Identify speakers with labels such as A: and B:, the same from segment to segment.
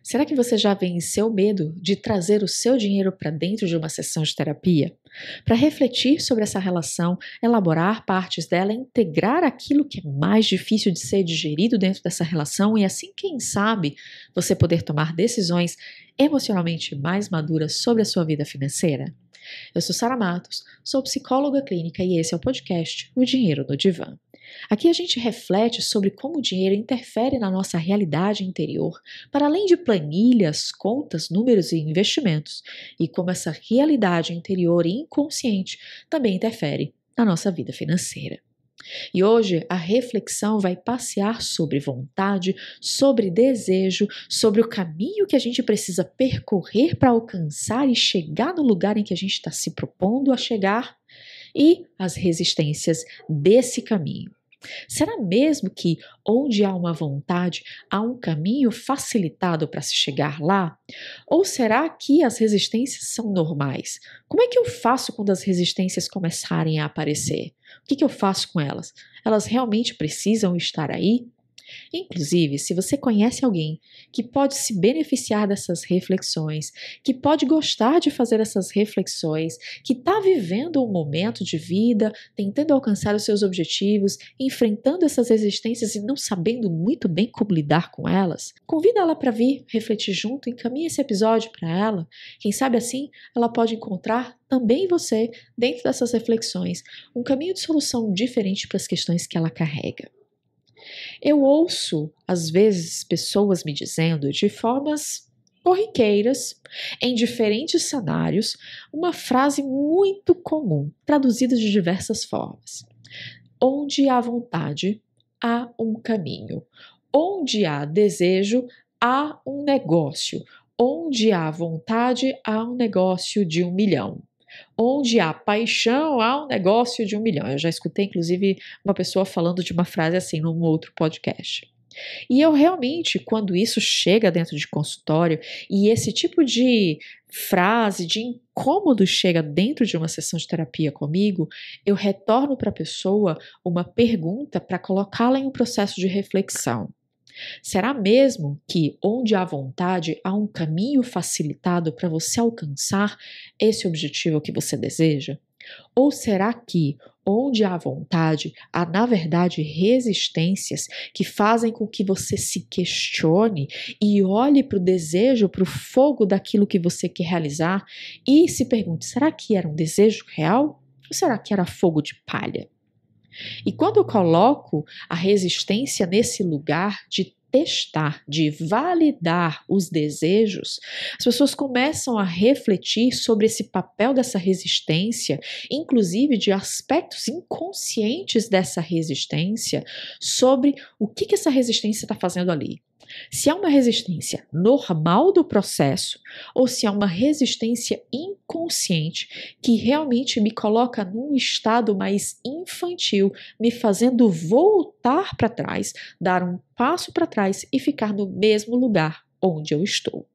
A: Será que você já venceu o medo de trazer o seu dinheiro para dentro de uma sessão de terapia? Para refletir sobre essa relação, elaborar partes dela, integrar aquilo que é mais difícil de ser digerido dentro dessa relação e assim, quem sabe, você poder tomar decisões emocionalmente mais maduras sobre a sua vida financeira? Eu sou Sara Matos, sou psicóloga clínica e esse é o podcast O Dinheiro no Divã. Aqui a gente reflete sobre como o dinheiro interfere na nossa realidade interior, para além de planilhas, contas, números e investimentos, e como essa realidade interior e inconsciente também interfere na nossa vida financeira. E hoje a reflexão vai passear sobre vontade, sobre desejo, sobre o caminho que a gente precisa percorrer para alcançar e chegar no lugar em que a gente está se propondo a chegar e as resistências desse caminho. Será mesmo que onde há uma vontade, há um caminho facilitado para se chegar lá? Ou será que as resistências são normais? Como é que eu faço quando as resistências começarem a aparecer? O que eu faço com elas? Elas realmente precisam estar aí? Inclusive, se você conhece alguém que pode se beneficiar dessas reflexões, que pode gostar de fazer essas reflexões, que está vivendo um momento de vida, tentando alcançar os seus objetivos, enfrentando essas resistências e não sabendo muito bem como lidar com elas, convida ela para vir refletir junto, encaminhe esse episódio para ela. Quem sabe assim ela pode encontrar também você, dentro dessas reflexões, um caminho de solução diferente para as questões que ela carrega. Eu ouço, às vezes, pessoas me dizendo de formas corriqueiras, em diferentes cenários, uma frase muito comum, traduzida de diversas formas. Onde há vontade, há um caminho. Onde há desejo, há um negócio. Onde há vontade, há um negócio de 1 milhão. Onde há paixão, há um negócio de 1 milhão. Eu já escutei, inclusive, uma pessoa falando de uma frase assim num outro podcast. E eu realmente, quando isso chega dentro de consultório e esse tipo de frase, de incômodo chega dentro de uma sessão de terapia comigo, eu retorno para a pessoa uma pergunta para colocá-la em um processo de reflexão. Será mesmo que onde há vontade há um caminho facilitado para você alcançar esse objetivo que você deseja? Ou será que onde há vontade há, na verdade, resistências que fazem com que você se questione e olhe para o desejo, para o fogo daquilo que você quer realizar e se pergunte, será que era um desejo real ou será que era fogo de palha? E quando eu coloco a resistência nesse lugar de testar, de validar os desejos, as pessoas começam a refletir sobre esse papel dessa resistência, inclusive de aspectos inconscientes dessa resistência, sobre o que essa resistência está fazendo ali. Se há uma resistência normal do processo ou se há uma resistência inconsciente que realmente me coloca num estado mais infantil, me fazendo voltar para trás, dar um passo para trás e ficar no mesmo lugar onde eu estou.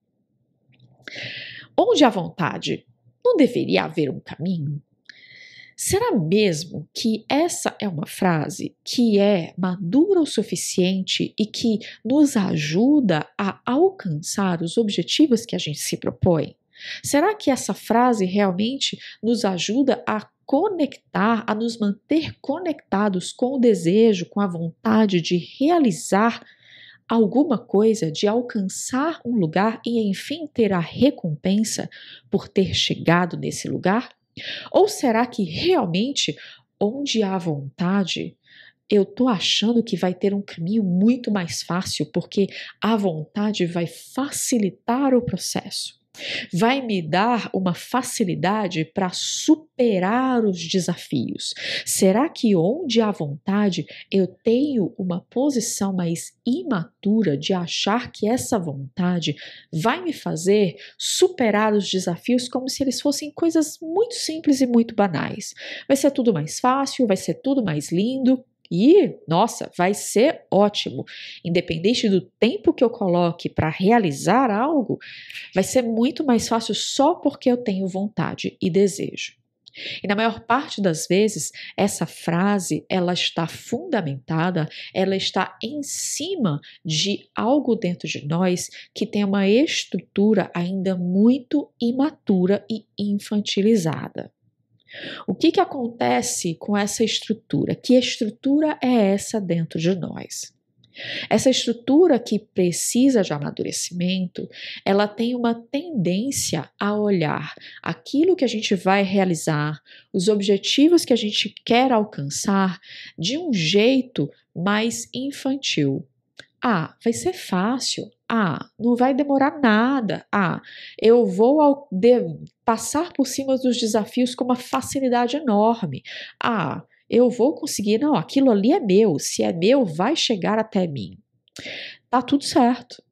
A: Onde há vontade, não deveria haver um caminho? Será mesmo que essa é uma frase que é madura o suficiente e que nos ajuda a alcançar os objetivos que a gente se propõe? Será que essa frase realmente nos ajuda a conectar, a nos manter conectados com o desejo, com a vontade de realizar alguma coisa, de alcançar um lugar e enfim ter a recompensa por ter chegado nesse lugar? Ou será que realmente, onde há vontade, eu estou achando que vai ter um caminho muito mais fácil, porque a vontade vai facilitar o processo? Vai me dar uma facilidade para superar os desafios? Será que onde há vontade eu tenho uma posição mais imatura de achar que essa vontade vai me fazer superar os desafios como se eles fossem coisas muito simples e muito banais? Vai ser tudo mais fácil, vai ser tudo mais lindo. E, nossa, vai ser ótimo. Independente do tempo que eu coloque para realizar algo, vai ser muito mais fácil só porque eu tenho vontade e desejo. E na maior parte das vezes, essa frase, ela está fundamentada, ela está em cima de algo dentro de nós que tem uma estrutura ainda muito imatura e infantilizada. O que acontece com essa estrutura? Que estrutura é essa dentro de nós? Essa estrutura que precisa de amadurecimento, ela tem uma tendência a olhar aquilo que a gente vai realizar, os objetivos que a gente quer alcançar, de um jeito mais infantil. Ah, vai ser fácil. Ah, não vai demorar nada. Ah, eu vou passar por cima dos desafios com uma facilidade enorme. Ah, eu vou conseguir. Não, aquilo ali é meu. Se é meu, vai chegar até mim. Tá tudo certo.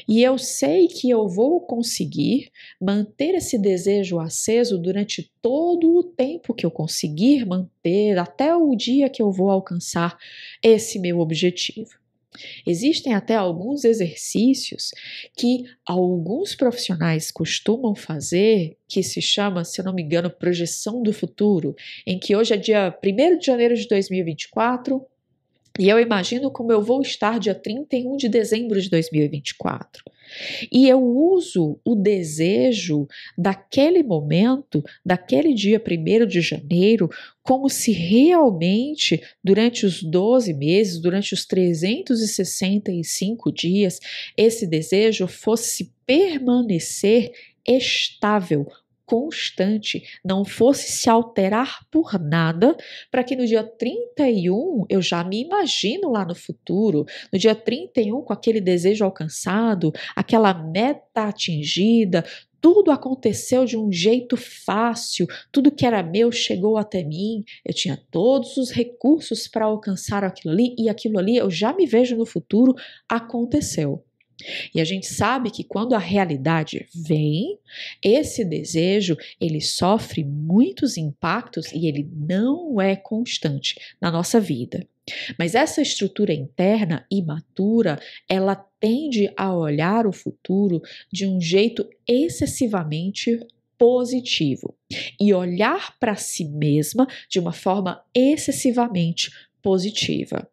A: E eu sei que eu vou conseguir manter esse desejo aceso durante todo o tempo que eu conseguir manter, até o dia que eu vou alcançar esse meu objetivo. Existem até alguns exercícios que alguns profissionais costumam fazer, que se chama, se eu não me engano, projeção do futuro, em que hoje é dia 1º de janeiro de 2024 e eu imagino como eu vou estar dia 31 de dezembro de 2024. E eu uso o desejo daquele momento, daquele dia 1º de janeiro, como se realmente, durante os 12 meses, durante os 365 dias, esse desejo fosse permanecer estável, constante, não fosse se alterar por nada, para que no dia 31 eu já me imagino lá no futuro, no dia 31 com aquele desejo alcançado, aquela meta atingida, tudo aconteceu de um jeito fácil, tudo que era meu chegou até mim, eu tinha todos os recursos para alcançar aquilo ali e aquilo ali eu já me vejo no futuro, aconteceu. E a gente sabe que quando a realidade vem, esse desejo, ele sofre muitos impactos e ele não é constante na nossa vida. Mas essa estrutura interna imatura, ela tende a olhar o futuro de um jeito excessivamente positivo e olhar para si mesma de uma forma excessivamente positiva.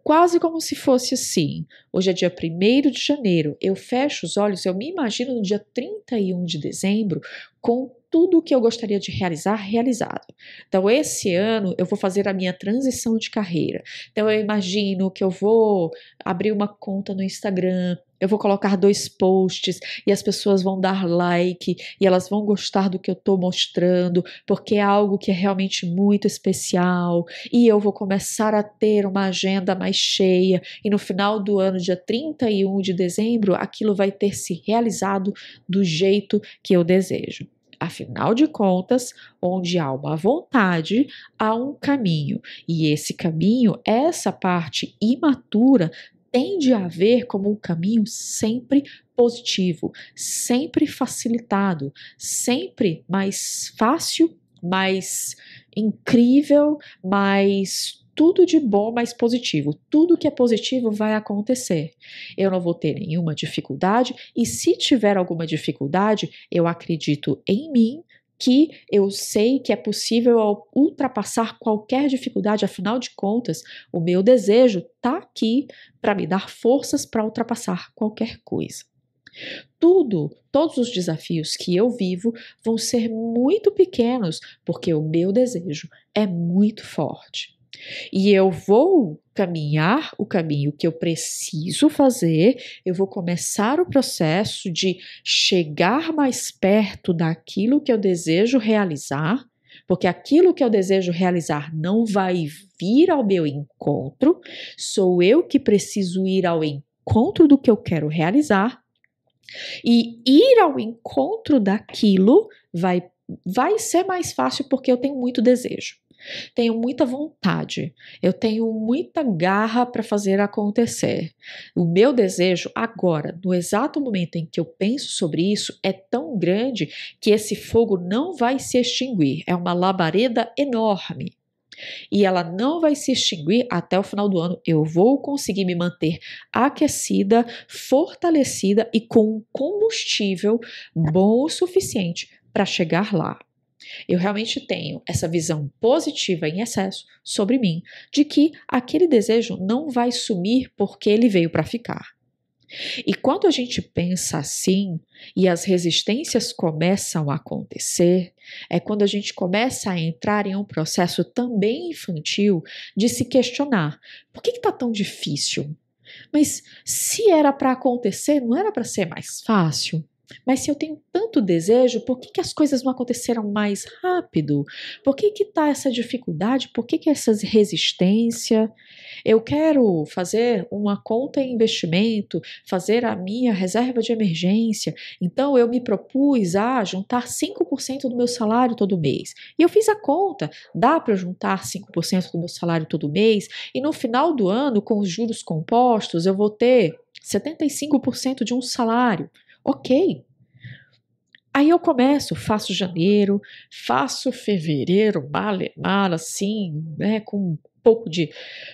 A: Quase como se fosse assim, hoje é dia 1º de janeiro, eu fecho os olhos, eu me imagino no dia 31 de dezembro com tudo o que eu gostaria de realizar, realizado. Então esse ano eu vou fazer a minha transição de carreira, então eu imagino que eu vou abrir uma conta no Instagram, eu vou colocar 2 posts e as pessoas vão dar like e elas vão gostar do que eu estou mostrando, porque é algo que é realmente muito especial e eu vou começar a ter uma agenda mais cheia e no final do ano, dia 31 de dezembro, aquilo vai ter se realizado do jeito que eu desejo. Afinal de contas, onde há uma vontade, há um caminho. E esse caminho, essa parte imatura, tende a ver como um caminho sempre positivo, sempre facilitado, sempre mais fácil, mais incrível, mais tudo de bom, mais positivo. Tudo que é positivo vai acontecer. Eu não vou ter nenhuma dificuldade e se tiver alguma dificuldade, eu acredito em mim, que eu sei que é possível ultrapassar qualquer dificuldade, afinal de contas, o meu desejo está aqui para me dar forças para ultrapassar qualquer coisa. Todos os desafios que eu vivo vão ser muito pequenos, porque o meu desejo é muito forte. E eu vou caminhar o caminho que eu preciso fazer, eu vou começar o processo de chegar mais perto daquilo que eu desejo realizar, porque aquilo que eu desejo realizar não vai vir ao meu encontro, sou eu que preciso ir ao encontro do que eu quero realizar, e ir ao encontro daquilo vai ser mais fácil porque eu tenho muito desejo. Tenho muita vontade, eu tenho muita garra para fazer acontecer. O meu desejo agora, no exato momento em que eu penso sobre isso, é tão grande que esse fogo não vai se extinguir. É uma labareda enorme. E ela não vai se extinguir até o final do ano. Eu vou conseguir me manter aquecida, fortalecida e com um combustível bom o suficiente para chegar lá. Eu realmente tenho essa visão positiva em excesso sobre mim, de que aquele desejo não vai sumir porque ele veio para ficar. E quando a gente pensa assim e as resistências começam a acontecer, é quando a gente começa a entrar em um processo também infantil de se questionar: por que está tão difícil? Mas se era para acontecer, não era para ser mais fácil? Mas se eu tenho tanto desejo, por que as coisas não aconteceram mais rápido? Por que está essa dificuldade? Por que essa resistência? Eu quero fazer uma conta em investimento, fazer a minha reserva de emergência, então eu me propus a juntar 5% do meu salário todo mês. E eu fiz a conta, dá para juntar 5% do meu salário todo mês, e no final do ano, com os juros compostos, eu vou ter 75% de um salário. Ok. Aí eu começo, faço janeiro, faço fevereiro, mal assim, né, com um pouco de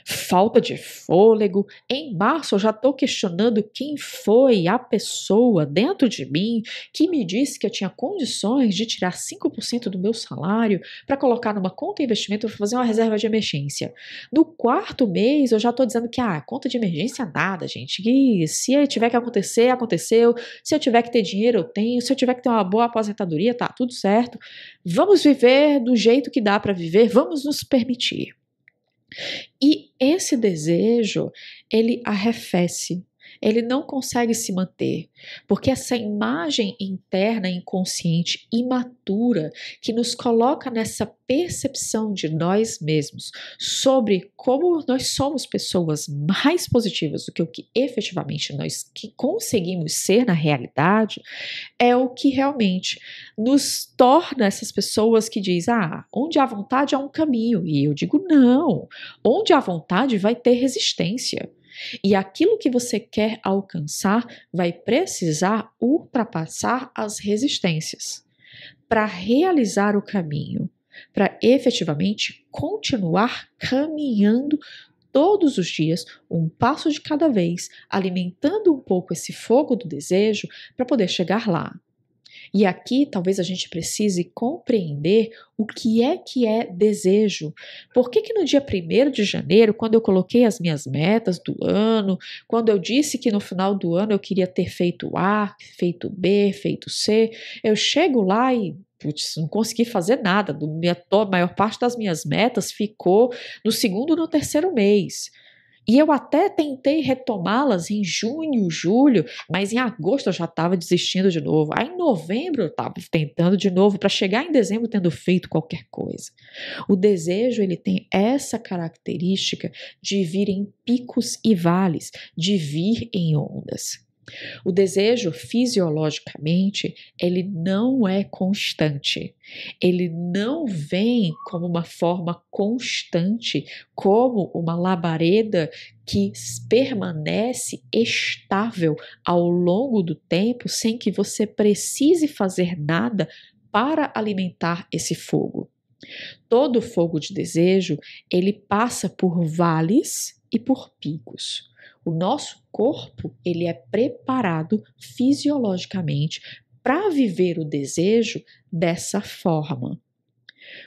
A: falta de fôlego. Em março eu já estou questionando quem foi a pessoa dentro de mim que me disse que eu tinha condições de tirar 5% do meu salário para colocar numa conta de investimento para fazer uma reserva de emergência. No quarto mês eu já estou dizendo que conta de emergência nada, gente, que se tiver que acontecer, aconteceu, se eu tiver que ter dinheiro eu tenho, se eu tiver que ter uma boa aposentadoria, tá tudo certo. Vamos viver do jeito que dá para viver, vamos nos permitir. E esse desejo, ele arrefece, ele não consegue se manter, porque essa imagem interna inconsciente imatura que nos coloca nessa percepção de nós mesmos sobre como nós somos pessoas mais positivas do que o que efetivamente nós conseguimos ser na realidade, é o que realmente nos torna essas pessoas que dizem, onde há vontade há um caminho. E eu digo, não, onde há vontade vai ter resistência. E aquilo que você quer alcançar vai precisar ultrapassar as resistências para realizar o caminho, para efetivamente continuar caminhando todos os dias, um passo de cada vez, alimentando um pouco esse fogo do desejo para poder chegar lá. E aqui talvez a gente precise compreender o que é desejo. Por que no dia 1º de janeiro, quando eu coloquei as minhas metas do ano, quando eu disse que no final do ano eu queria ter feito A, feito B, feito C, eu chego lá e não consegui fazer nada. A maior parte das minhas metas ficou no 2º e no 3º mês. E eu até tentei retomá-las em junho, julho, mas em agosto eu já estava desistindo de novo. Aí em novembro eu estava tentando de novo, para chegar em dezembro tendo feito qualquer coisa. O desejo, ele tem essa característica de vir em picos e vales, de vir em ondas. O desejo, fisiologicamente, ele não é constante. Ele não vem como uma forma constante, como uma labareda que permanece estável ao longo do tempo, sem que você precise fazer nada para alimentar esse fogo. Todo fogo de desejo, ele passa por vales e por picos. O nosso corpo, ele é preparado fisiologicamente para viver o desejo dessa forma.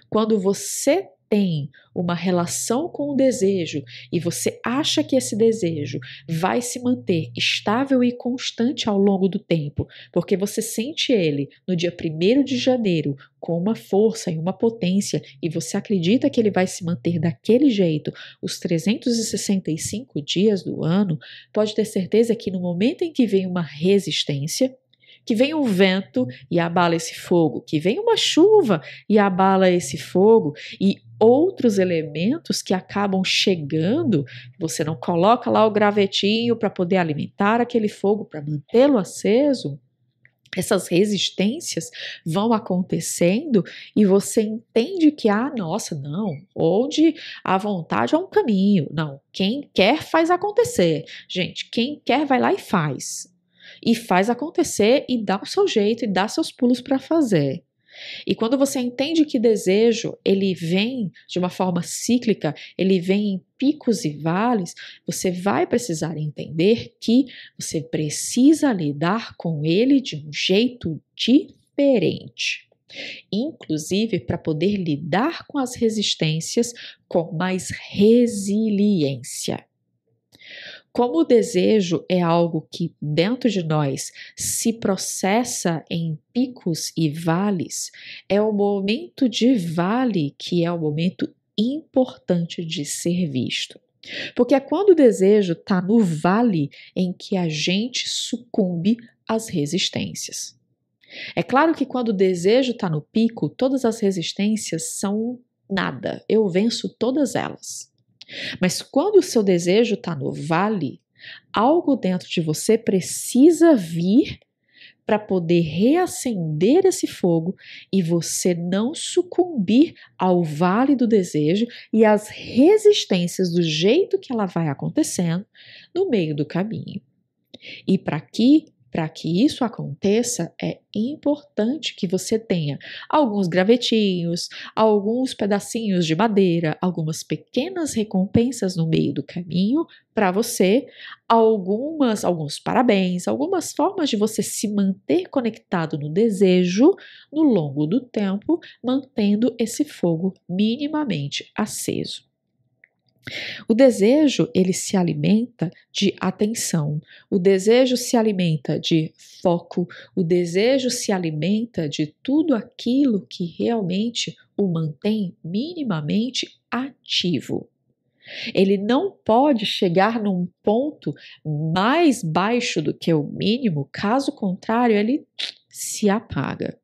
A: Quando você tem uma relação com o desejo e você acha que esse desejo vai se manter estável e constante ao longo do tempo, porque você sente ele no dia 1º de janeiro com uma força e uma potência e você acredita que ele vai se manter daquele jeito os 365 dias do ano, pode ter certeza que no momento em que vem uma resistência, que vem um vento e abala esse fogo, que vem uma chuva e abala esse fogo, e outros elementos que acabam chegando, você não coloca lá o gravetinho para poder alimentar aquele fogo, para mantê-lo aceso. Essas resistências vão acontecendo e você entende que, nossa, não, onde a vontade é um caminho. Não, quem quer faz acontecer. Gente, quem quer vai lá e faz. E faz acontecer e dá o seu jeito e dá seus pulos para fazer. E quando você entende que desejo, ele vem de uma forma cíclica, ele vem em picos e vales, você vai precisar entender que você precisa lidar com ele de um jeito diferente. inclusive para poder lidar com as resistências com mais resiliência. Como o desejo é algo que dentro de nós se processa em picos e vales, é o momento de vale que é o momento importante de ser visto. Porque é quando o desejo está no vale em que a gente sucumbe às resistências. É claro que quando o desejo está no pico, todas as resistências são nada, eu venço todas elas. Mas quando o seu desejo está no vale, algo dentro de você precisa vir para poder reacender esse fogo e você não sucumbir ao vale do desejo e às resistências do jeito que ela vai acontecendo no meio do caminho. E para que isso aconteça, é importante que você tenha alguns gravetinhos, alguns pedacinhos de madeira, algumas pequenas recompensas no meio do caminho para você, alguns parabéns, algumas formas de você se manter conectado no desejo no longo do tempo, mantendo esse fogo minimamente aceso. O desejo, ele se alimenta de atenção, o desejo se alimenta de foco, o desejo se alimenta de tudo aquilo que realmente o mantém minimamente ativo. Ele não pode chegar num ponto mais baixo do que o mínimo, caso contrário, ele se apaga.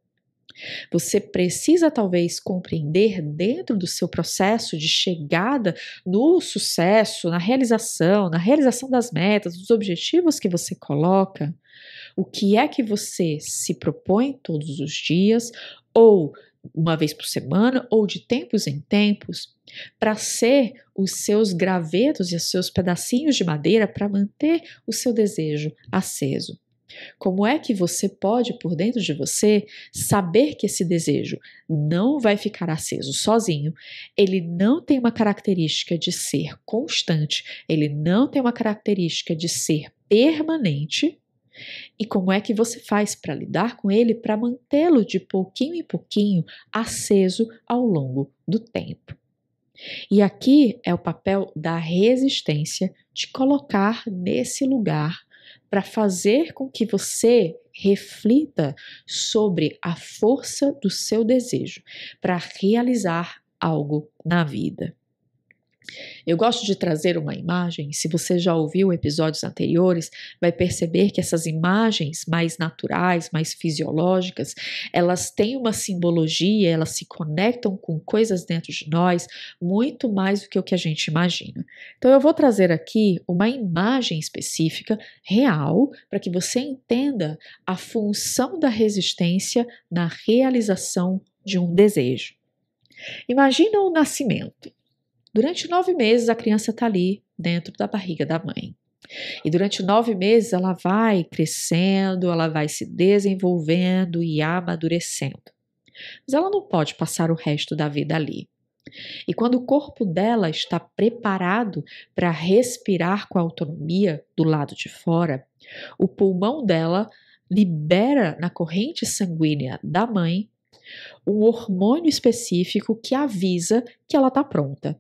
A: Você precisa talvez compreender dentro do seu processo de chegada no sucesso, na realização das metas, dos objetivos que você coloca, o que é que você se propõe todos os dias, ou uma vez por semana, ou de tempos em tempos, para ser os seus gravetos e os seus pedacinhos de madeira para manter o seu desejo aceso. Como é que você pode, por dentro de você, saber que esse desejo não vai ficar aceso sozinho, ele não tem uma característica de ser constante, ele não tem uma característica de ser permanente, e como é que você faz para lidar com ele, para mantê-lo de pouquinho em pouquinho aceso ao longo do tempo. E aqui é o papel da resistência de colocar nesse lugar para fazer com que você reflita sobre a força do seu desejo para realizar algo na vida. Eu gosto de trazer uma imagem, se você já ouviu episódios anteriores, vai perceber que essas imagens mais naturais, mais fisiológicas, elas têm uma simbologia, elas se conectam com coisas dentro de nós muito mais do que o que a gente imagina. Então eu vou trazer aqui uma imagem específica, real, para que você entenda a função da resistência na realização de um desejo. Imagina o nascimento. Durante 9 meses a criança está ali dentro da barriga da mãe. E durante 9 meses ela vai crescendo, ela vai se desenvolvendo e amadurecendo. Mas ela não pode passar o resto da vida ali. E quando o corpo dela está preparado para respirar com autonomia do lado de fora, o pulmão dela libera na corrente sanguínea da mãe um hormônio específico que avisa que ela está pronta.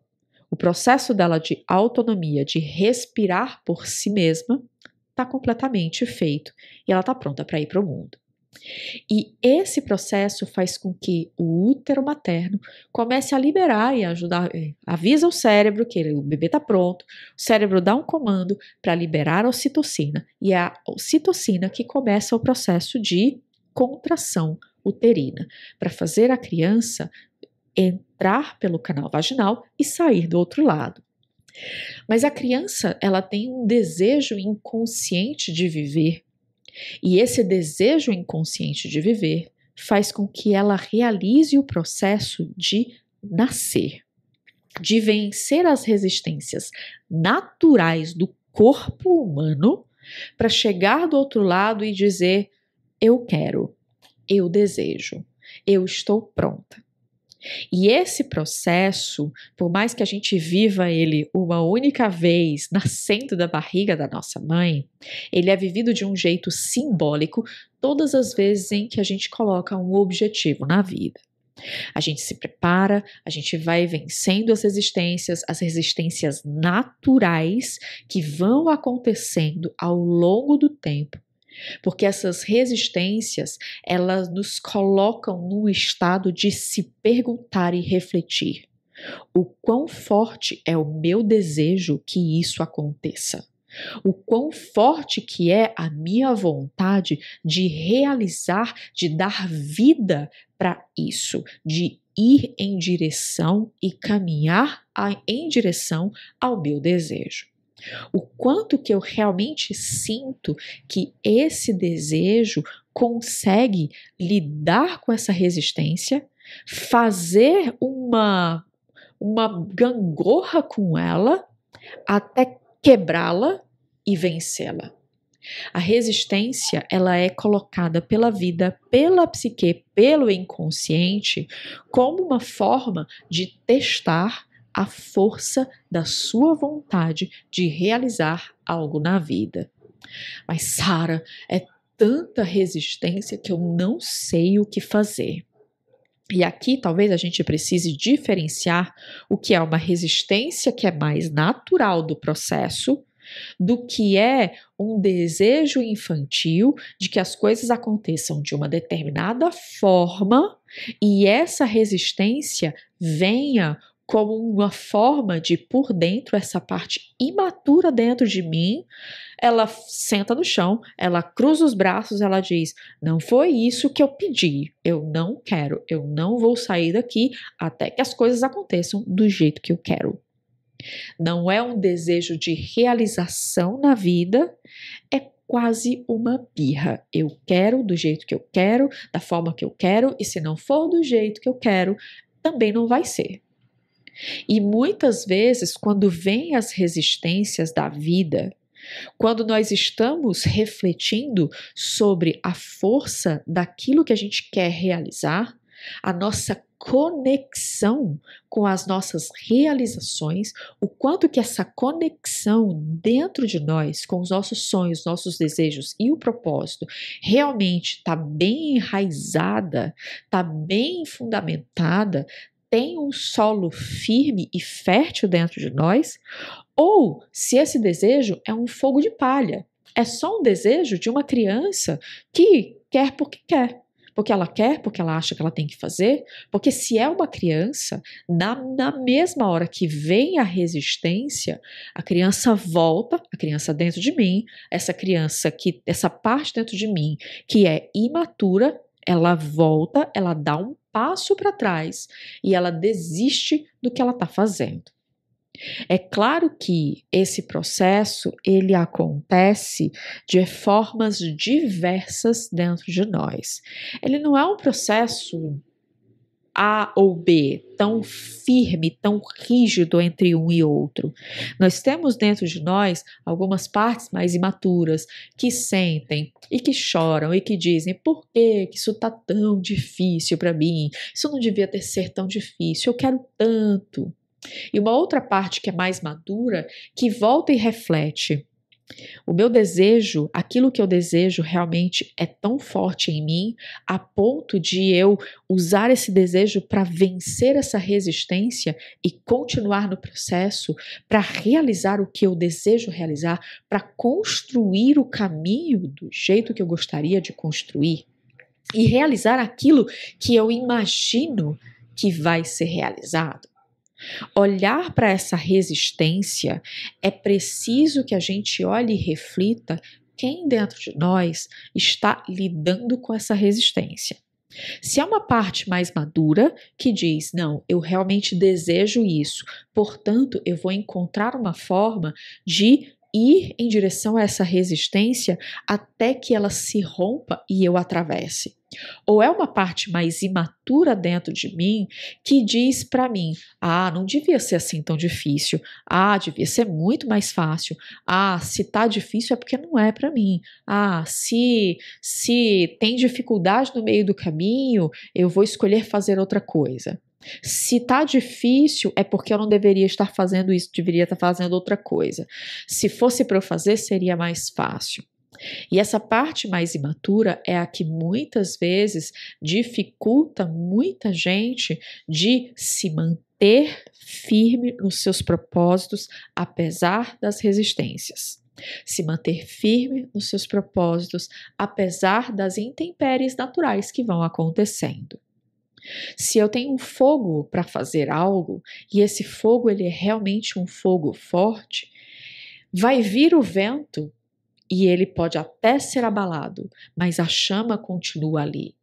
A: O processo dela de autonomia, de respirar por si mesma, está completamente feito e ela está pronta para ir para o mundo. E esse processo faz com que o útero materno comece a liberar e ajudar, avisa o cérebro que o bebê está pronto, o cérebro dá um comando para liberar a ocitocina, e é a ocitocina que começa o processo de contração uterina, para fazer a criança entrar pelo canal vaginal e sair do outro lado. Mas a criança, ela tem um desejo inconsciente de viver, e esse desejo inconsciente de viver faz com que ela realize o processo de nascer, de vencer as resistências naturais do corpo humano para chegar do outro lado e dizer: eu quero, eu desejo, eu estou pronta. E esse processo, por mais que a gente viva ele uma única vez nascendo da barriga da nossa mãe, ele é vivido de um jeito simbólico todas as vezes em que a gente coloca um objetivo na vida. A gente se prepara, a gente vai vencendo as resistências naturais que vão acontecendo ao longo do tempo. Porque essas resistências, elas nos colocam num estado de se perguntar e refletir: o quão forte é o meu desejo que isso aconteça? O quão forte que é a minha vontade de realizar, de dar vida para isso, de ir em direção e caminhar em direção ao meu desejo. O quanto que eu realmente sinto que esse desejo consegue lidar com essa resistência, fazer uma gangorra com ela até quebrá-la e vencê-la. A resistência, ela é colocada pela vida, pela psique, pelo inconsciente, como uma forma de testar a força da sua vontade de realizar algo na vida. Mas, Sara, é tanta resistência que eu não sei o que fazer. E aqui talvez a gente precise diferenciar o que é uma resistência que é mais natural do processo do que é um desejo infantil de que as coisas aconteçam de uma determinada forma e essa resistência venha como uma forma de, por dentro, essa parte imatura dentro de mim, ela senta no chão, ela cruza os braços, ela diz: não foi isso que eu pedi, eu não quero, eu não vou sair daqui até que as coisas aconteçam do jeito que eu quero. Não é um desejo de realização na vida, é quase uma birra. Eu quero do jeito que eu quero, da forma que eu quero, e se não for do jeito que eu quero, também não vai ser. E muitas vezes, quando vêm as resistências da vida, quando nós estamos refletindo sobre a força daquilo que a gente quer realizar, a nossa conexão com as nossas realizações, o quanto que essa conexão dentro de nós, com os nossos sonhos, nossos desejos e o propósito, realmente está bem enraizada, está bem fundamentada, tem um solo firme e fértil dentro de nós, ou se esse desejo é um fogo de palha, é só um desejo de uma criança que quer porque quer. Porque ela quer, porque ela acha que ela tem que fazer, porque se é uma criança, na mesma hora que vem a resistência, a criança volta, a criança dentro de mim, essa parte dentro de mim que é imatura, ela volta, ela dá um passo para trás e ela desiste do que ela está fazendo. É claro que esse processo ele acontece de formas diversas dentro de nós. Ele não é um processo A ou B, tão firme, tão rígido entre um e outro. Nós temos dentro de nós algumas partes mais imaturas que sentem e que choram e que dizem: por que isso está tão difícil para mim? Isso não devia ter sido tão difícil, eu quero tanto. E uma outra parte que é mais madura, que volta e reflete: o meu desejo, aquilo que eu desejo realmente é tão forte em mim, a ponto de eu usar esse desejo para vencer essa resistência e continuar no processo, para realizar o que eu desejo realizar, para construir o caminho do jeito que eu gostaria de construir e realizar aquilo que eu imagino que vai ser realizado. Olhar para essa resistência, é preciso que a gente olhe e reflita quem dentro de nós está lidando com essa resistência. Se é uma parte mais madura que diz: não, eu realmente desejo isso, portanto eu vou encontrar uma forma de ir em direção a essa resistência até que ela se rompa e eu atravesse. Ou é uma parte mais imatura dentro de mim que diz para mim: ah, não devia ser assim tão difícil, ah, devia ser muito mais fácil, ah, se tá difícil é porque não é para mim, ah, se tem dificuldade no meio do caminho, eu vou escolher fazer outra coisa. Se tá difícil, é porque eu não deveria estar fazendo isso, deveria estar fazendo outra coisa. Se fosse para eu fazer, seria mais fácil. E essa parte mais imatura é a que muitas vezes dificulta muita gente de se manter firme nos seus propósitos, apesar das resistências. Se manter firme nos seus propósitos, apesar das intempéries naturais que vão acontecendo. Se eu tenho um fogo para fazer algo, e esse fogo ele é realmente um fogo forte, vai vir o vento e ele pode até ser abalado, mas a chama continua ali.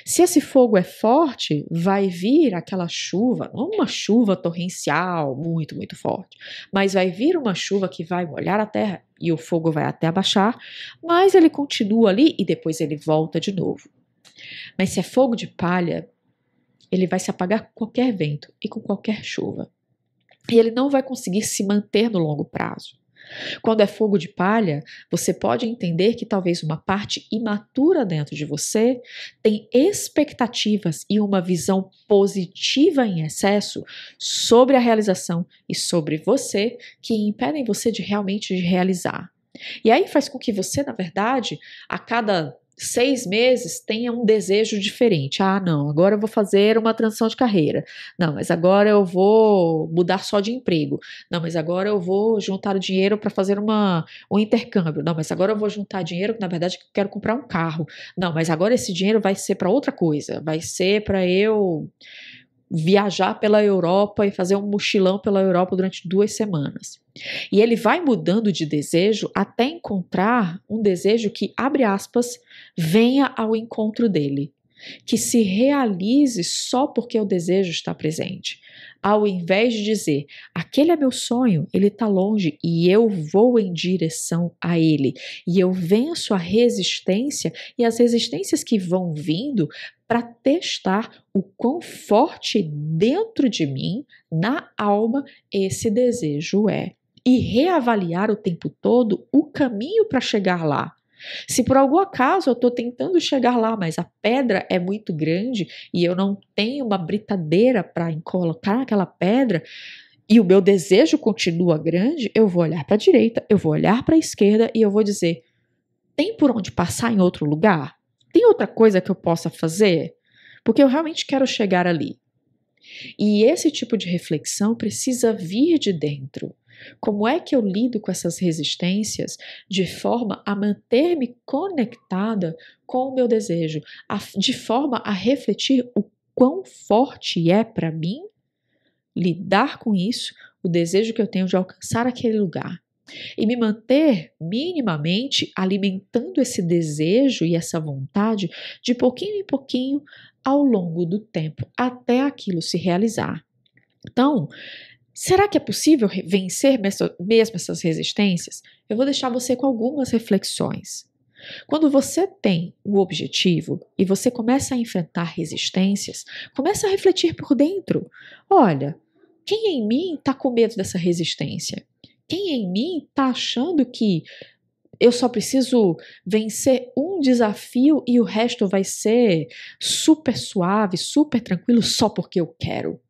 A: Se esse fogo é forte, vai vir aquela chuva, não uma chuva torrencial muito, muito forte, mas vai vir uma chuva que vai molhar a terra e o fogo vai até abaixar, mas ele continua ali e depois ele volta de novo. Mas se é fogo de palha, ele vai se apagar com qualquer vento e com qualquer chuva. E ele não vai conseguir se manter no longo prazo. Quando é fogo de palha, você pode entender que talvez uma parte imatura dentro de você tem expectativas e uma visão positiva em excesso sobre a realização e sobre você que impedem você de realmente realizar. E aí faz com que você, na verdade, a cada 6 meses tenha um desejo diferente. Ah, não, agora eu vou fazer uma transição de carreira. Não, mas agora eu vou mudar só de emprego. Não, mas agora eu vou juntar o dinheiro para fazer um intercâmbio. Não, mas agora eu vou juntar dinheiro que na verdade eu quero comprar um carro. Não, mas agora esse dinheiro vai ser para outra coisa. Vai ser para eu viajar pela Europa e fazer um mochilão pela Europa durante 2 semanas. E ele vai mudando de desejo até encontrar um desejo que, abre aspas, venha ao encontro dele, que se realize só porque o desejo está presente. Ao invés de dizer, aquele é meu sonho, ele está longe e eu vou em direção a ele. E eu venço a resistência e as resistências que vão vindo para testar o quão forte dentro de mim, na alma, esse desejo é. E reavaliar o tempo todo o caminho para chegar lá. Se por algum acaso eu estou tentando chegar lá, mas a pedra é muito grande e eu não tenho uma britadeira para colocar naquela pedra e o meu desejo continua grande, eu vou olhar para a direita, eu vou olhar para a esquerda e eu vou dizer, tem por onde passar em outro lugar? Tem outra coisa que eu possa fazer? Porque eu realmente quero chegar ali. E esse tipo de reflexão precisa vir de dentro. Como é que eu lido com essas resistências de forma a manter-me conectada com o meu desejo, de forma a refletir o quão forte é para mim lidar com isso, o desejo que eu tenho de alcançar aquele lugar. E me manter minimamente alimentando esse desejo e essa vontade de pouquinho em pouquinho ao longo do tempo, até aquilo se realizar. Então, será que é possível vencer mesmo essas resistências? Eu vou deixar você com algumas reflexões. Quando você tem o objetivo e você começa a enfrentar resistências, começa a refletir por dentro. Olha, quem em mim está com medo dessa resistência? Quem em mim está achando que eu só preciso vencer um desafio e o resto vai ser super suave, super tranquilo só porque eu quero?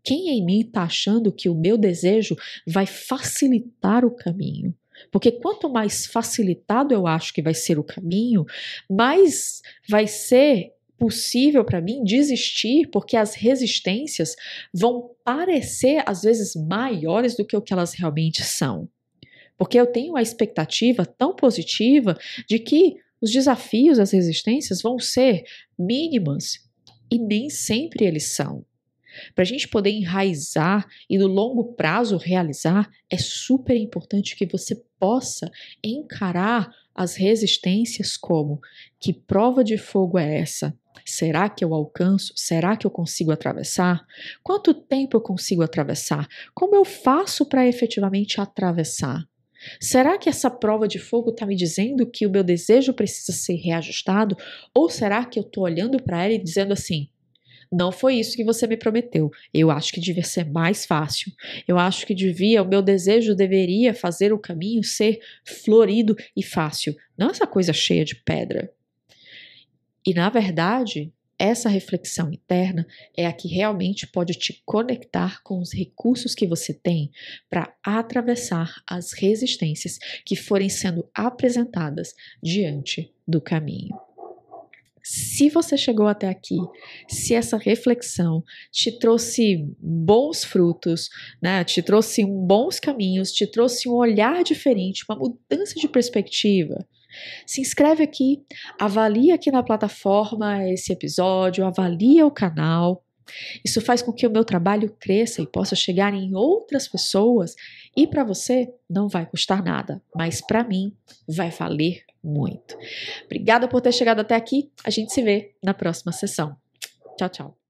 A: Quem em mim está achando que o meu desejo vai facilitar o caminho? Porque quanto mais facilitado eu acho que vai ser o caminho, mais vai ser possível para mim desistir, porque as resistências vão parecer às vezes maiores do que o que elas realmente são. Porque eu tenho a expectativa tão positiva de que os desafios, as resistências vão ser mínimas e nem sempre eles são. Para a gente poder enraizar e no longo prazo realizar, é super importante que você possa encarar as resistências como: que prova de fogo é essa? Será que eu alcanço? Será que eu consigo atravessar? Quanto tempo eu consigo atravessar? Como eu faço para efetivamente atravessar? Será que essa prova de fogo está me dizendo que o meu desejo precisa ser reajustado? Ou será que eu estou olhando para ela e dizendo assim: não foi isso que você me prometeu. Eu acho que devia ser mais fácil. Eu acho que o meu desejo deveria fazer o caminho ser florido e fácil. Não essa coisa cheia de pedra. E na verdade, Essa reflexão interna é a que realmente pode te conectar com os recursos que você tem para atravessar as resistências que forem sendo apresentadas diante do caminho. Se você chegou até aqui, se essa reflexão te trouxe bons frutos, né, te trouxe bons caminhos, te trouxe um olhar diferente, uma mudança de perspectiva, se inscreve aqui, avalia aqui na plataforma esse episódio, avalia o canal. Isso faz com que o meu trabalho cresça e possa chegar em outras pessoas e para você não vai custar nada, mas para mim vai valer muito. Obrigada por ter chegado até aqui. A gente se vê na próxima sessão. Tchau, tchau.